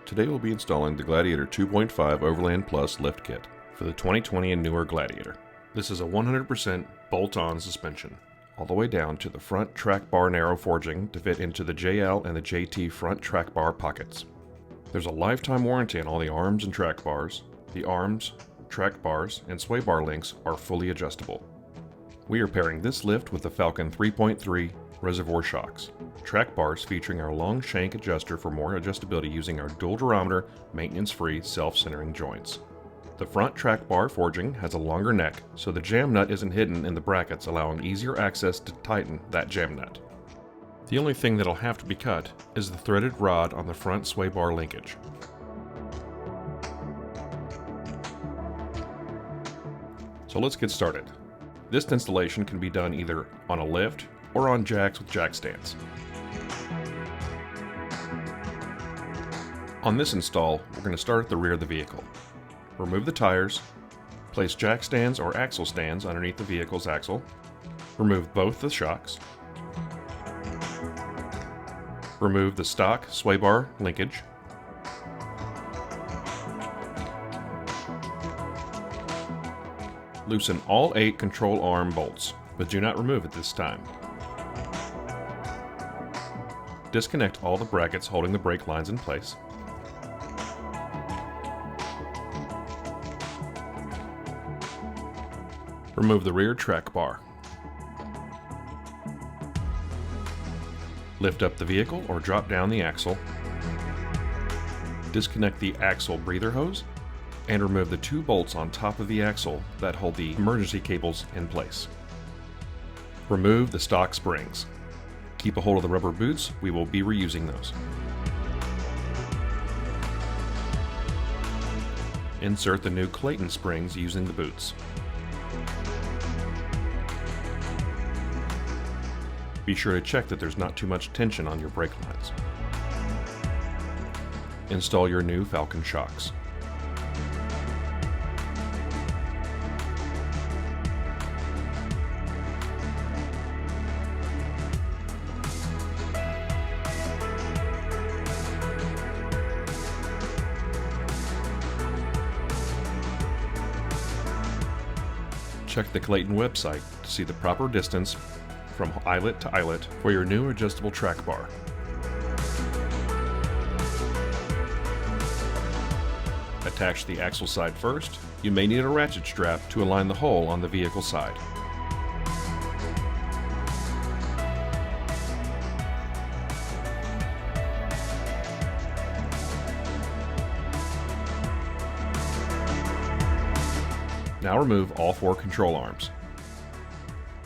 Today we'll be installing the Gladiator 2.5 Overland Plus lift kit for the 2020 and newer Gladiator. This is a 100% bolt-on suspension, all the way down to the front track bar narrow forging to fit into the JL and the JT front track bar pockets. There's a lifetime warranty on all the arms and track bars. The arms, track bars, and sway bar links are fully adjustable. We are pairing this lift with the Falcon 3.3 reservoir shocks. Track bars featuring our long shank adjuster for more adjustability using our dual durometer, maintenance-free, self-centering joints. The front track bar forging has a longer neck, so the jam nut isn't hidden in the brackets, allowing easier access to tighten that jam nut. The only thing that'll have to be cut is the threaded rod on the front sway bar linkage. So let's get started. This installation can be done either on a lift or on jacks with jack stands. On this install, we're going to start at the rear of the vehicle. Remove the tires, place jack stands or axle stands underneath the vehicle's axle, remove both the shocks, remove the stock sway bar linkage, loosen all 8 control arm bolts, but do not remove at this time. Disconnect all the brackets holding the brake lines in place. Remove the rear track bar. Lift up the vehicle or drop down the axle. Disconnect the axle breather hose and remove the 2 bolts on top of the axle that hold the emergency cables in place. Remove the stock springs. Keep a hold of the rubber boots, we will be reusing those. Insert the new Clayton springs using the boots. Be sure to check that there's not too much tension on your brake lines. Install your new Falcon shocks. Check the Clayton website to see the proper distance from eyelet to eyelet for your new adjustable track bar. Attach the axle side first. You may need a ratchet strap to align the hole on the vehicle side. Now remove all 4 control arms.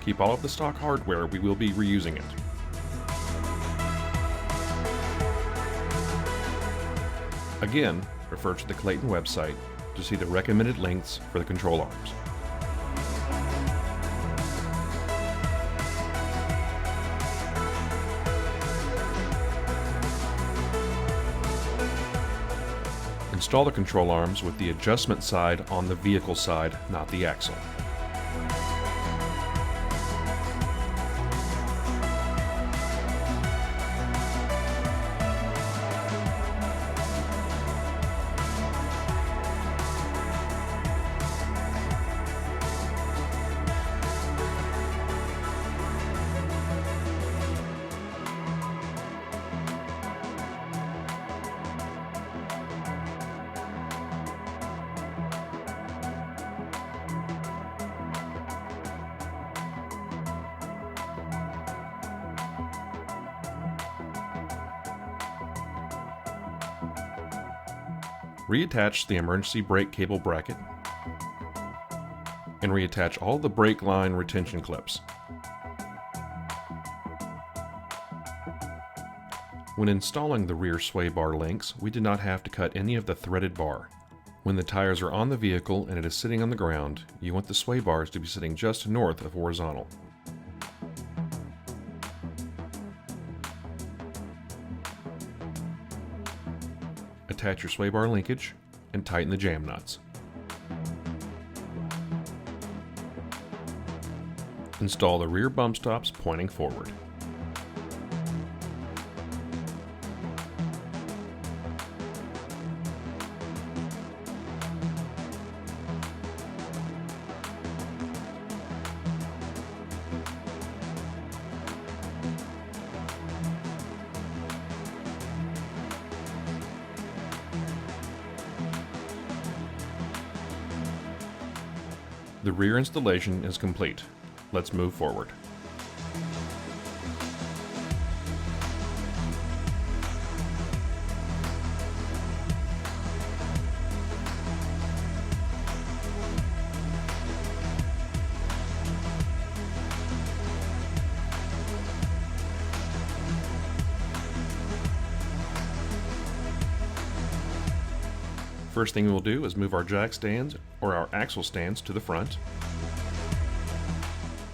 Keep all of the stock hardware, we will be reusing it. Again, refer to the Clayton website to see the recommended lengths for the control arms. Install the control arms with the adjustment side on the vehicle side, not the axle. Reattach the emergency brake cable bracket and reattach all the brake line retention clips. When installing the rear sway bar links, we did not have to cut any of the threaded bar. When the tires are on the vehicle and it is sitting on the ground, you want the sway bars to be sitting just north of horizontal. Attach your sway bar linkage and tighten the jam nuts. Install the rear bump stops pointing forward. The rear installation is complete. Let's move forward. First thing we'll do is move our jack stands or our axle stands to the front.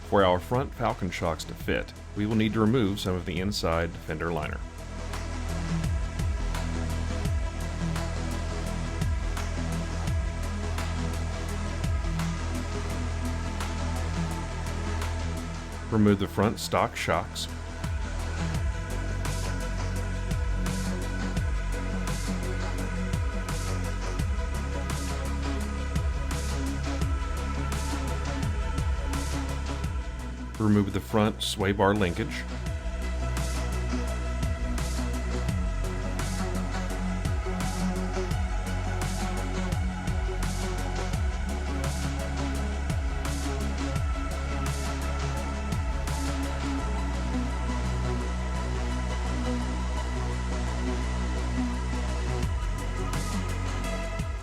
For our front Falcon shocks to fit, we will need to remove some of the inside fender liner. Remove the front stock shocks. Remove the front sway bar linkage.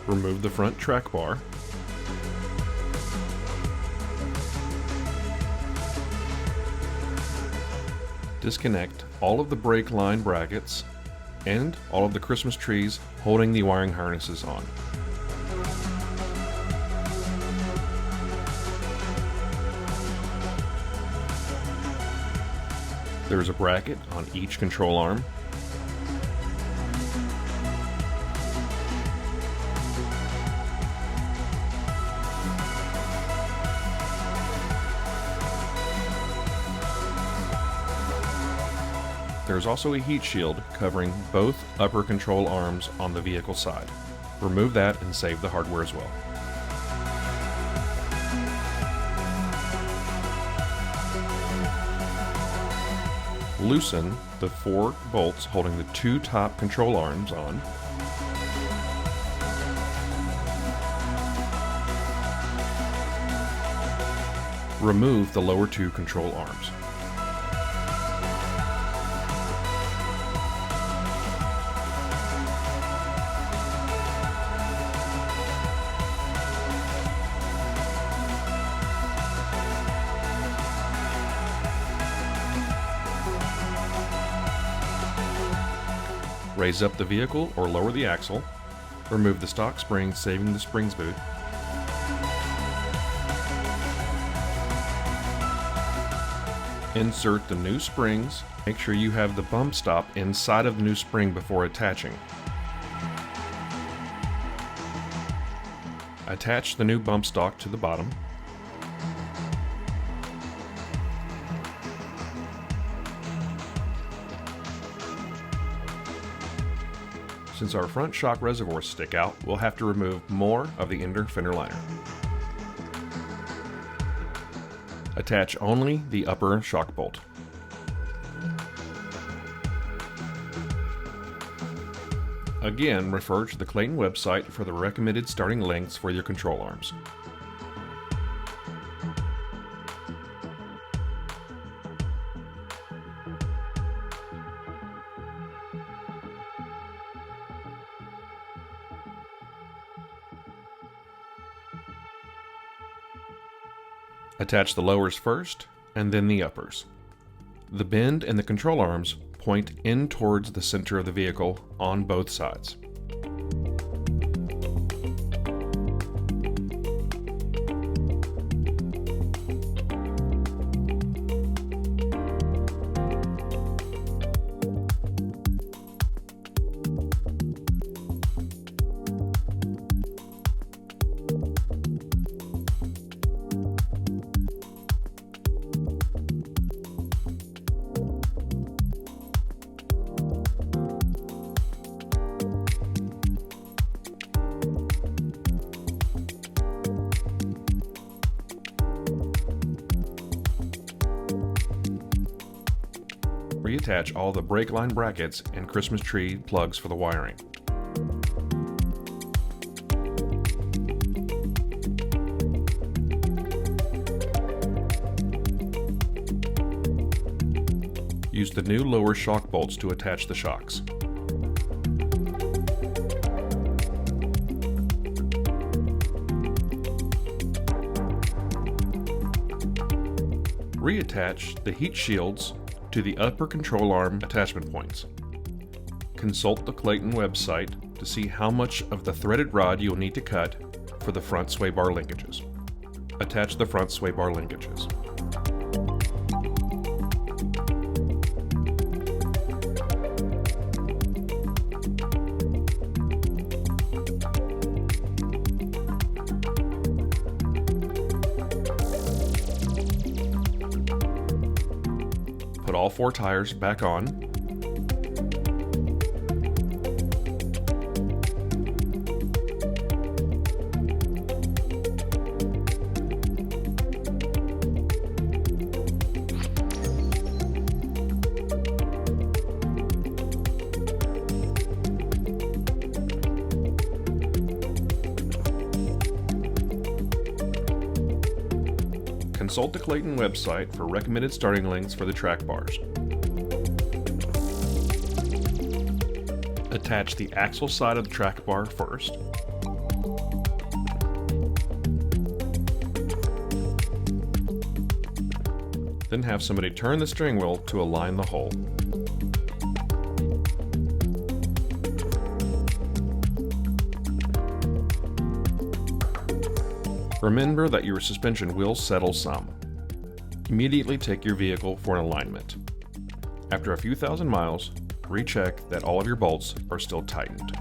Remove the front track bar. Disconnect all of the brake line brackets and all of the Christmas trees holding the wiring harnesses on. There is a bracket on each control arm. There is also a heat shield covering both upper control arms on the vehicle side. Remove that and save the hardware as well. Loosen the 4 bolts holding the 2 top control arms on. Remove the lower 2 control arms. Raise up the vehicle or lower the axle. Remove the stock spring, saving the springs boot. Insert the new springs. Make sure you have the bump stop inside of the new spring before attaching. Attach the new bump stock to the bottom. Since our front shock reservoirs stick out, we'll have to remove more of the inner fender liner. Attach only the upper shock bolt. Again, refer to the Clayton website for the recommended starting lengths for your control arms. Attach the lowers first, and then the uppers. The bend and the control arms point in towards the center of the vehicle on both sides. Reattach all the brake line brackets and Christmas tree plugs for the wiring. Use the new lower shock bolts to attach the shocks. Reattach the heat shields to the upper control arm attachment points. Consult the Clayton website to see how much of the threaded rod you'll need to cut for the front sway bar linkages. Attach the front sway bar linkages. Put all 4 tires back on. Consult the Clayton website for recommended starting lengths for the track bars. Attach the axle side of the track bar first. Then have somebody turn the steering wheel to align the hole. Remember that your suspension will settle some. Immediately take your vehicle for an alignment. After a few thousand miles, recheck that all of your bolts are still tightened.